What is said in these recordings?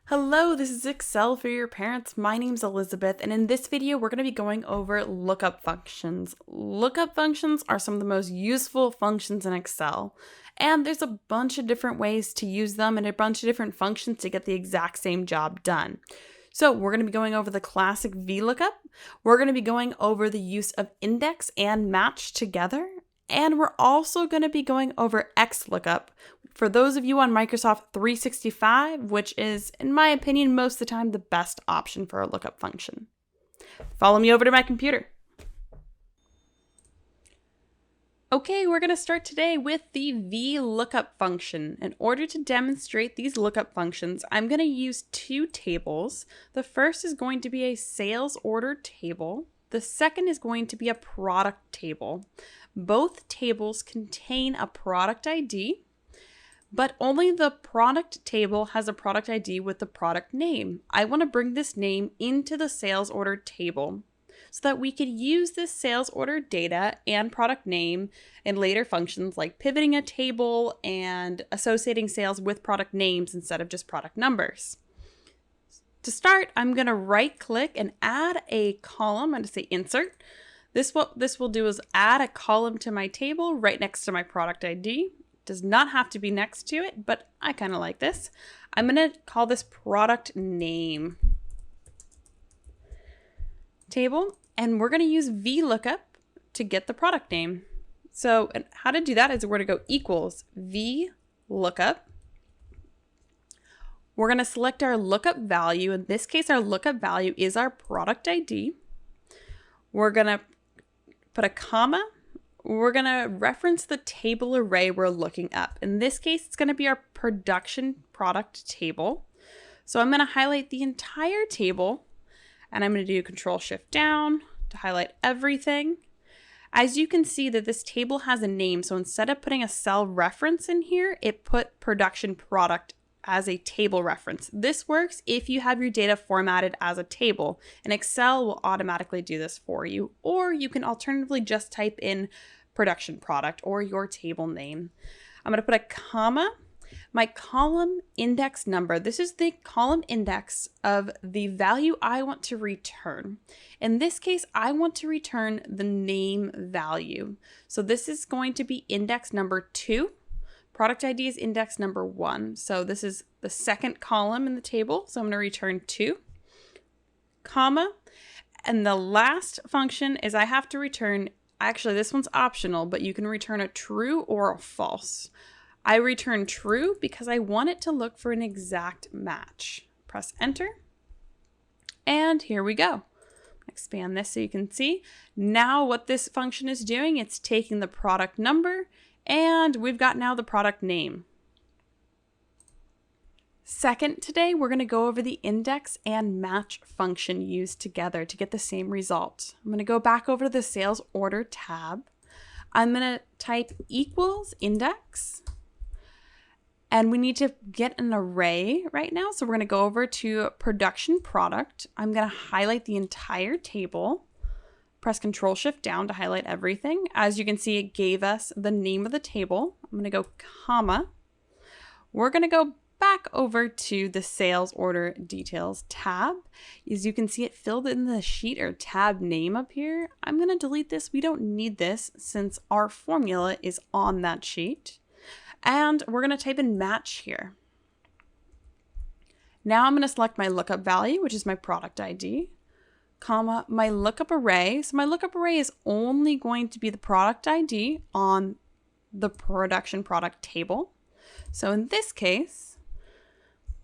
Hello, this is Excel for your parents. My name's Elizabeth, and in this video, we're going to be going over lookup functions. Lookup functions are some of the most useful functions in Excel, and there's a bunch of different ways to use them and a bunch of different functions to get the exact same job done. So we're going to be going over the classic VLOOKUP. We're going to be going over the use of index and match together, and we're also going to be going over XLOOKUP. For those of you on Microsoft 365, which is, in my opinion, most of the time the best option for a lookup function. Follow me over to my computer. Okay, we're going to start today with the VLOOKUP function. In order to demonstrate these lookup functions, I'm going to use two tables. The first is going to be a sales order table. The second is going to be a product table. Both tables contain a product ID, but only the product table has a product ID with the product name. I want to bring this name into the sales order table so that we could use this sales order data and product name in later functions like pivoting a table and associating sales with product names instead of just product numbers. To start, I'm going to right click and add a column. I'm going to say insert. What this will do is add a column to my table right next to my product ID. Does not have to be next to it, but I kind of like this. I'm going to call this product name table, and we're going to use VLOOKUP to get the product name. So how to do that is we're going to go equals VLOOKUP. We're going to select our lookup value. In this case, our lookup value is our product ID. We're going to put a comma. We're going to reference the table array we're looking up. In this case, it's going to be our production product table. So I'm going to highlight the entire table, and I'm going to do Control-Shift down to highlight everything. As you can see that this table has a name, so instead of putting a cell reference in here, it put production product as a table reference. This works if you have your data formatted as a table, and Excel will automatically do this for you, or you can alternatively just type in production product or your table name. I'm going to put a comma. My column index number, this is the column index of the value I want to return. In this case, I want to return the name value. So this is going to be index number 2. Product ID is index number 1. So this is the second column in the table. So I'm going to return 2, comma. And the last function is I have to return, actually this one's optional, but you can return a true or a false. I return true because I want it to look for an exact match. Press enter. And here we go. Expand this so you can see. Now what this function is doing, it's taking the product number, and we've got now the product name. Second, today we're going to go over the index and match function used together to get the same result. I'm going to go back over to the sales order tab. I'm going to type equals index, and we need to get an array right now. So we're going to go over to production product. I'm going to highlight the entire table. Press Control-Shift down to highlight everything. As you can see, it gave us the name of the table. I'm going to go comma. We're going to go back over to the sales order details tab. As you can see, it filled in the sheet or tab name up here. I'm going to delete this. We don't need this since our formula is on that sheet. And we're going to type in match here. Now I'm going to select my lookup value, which is my product ID, comma, my lookup array. So my lookup array is only going to be the product ID on the production product table. So in this case,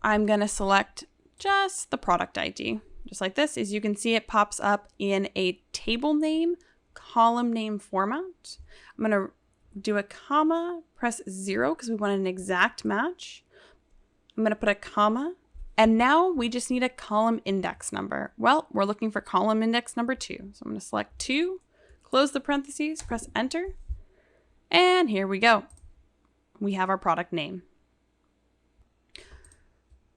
I'm going to select just the product ID. Just like this, as you can see, it pops up in a table name, column name format. I'm going to do a comma, press 0 because we want an exact match. I'm going to put a comma. And now we just need a column index number. Well, we're looking for column index number 2. So I'm going to select 2, close the parentheses, press enter, and here we go. We have our product name.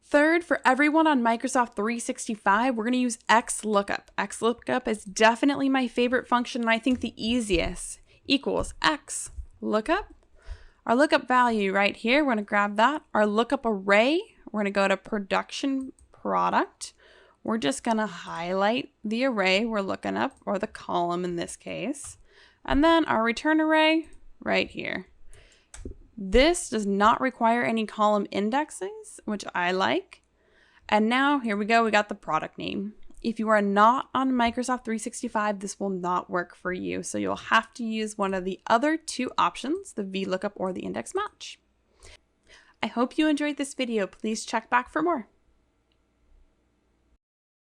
Third, for everyone on Microsoft 365, we're going to use XLOOKUP. XLOOKUP is definitely my favorite function, and I think the easiest. Equals XLOOKUP. Our lookup value right here, we're going to grab that. Our lookup array we're going to go to production product. We're just going to highlight the array we're looking up, or the column in this case, and then our return array right here. This does not require any column indexes, which I like. And now here we go, we got the product name. If you are not on Microsoft 365, this will not work for you. So you'll have to use one of the other two options, the VLOOKUP or the index match. I hope you enjoyed this video. Please check back for more.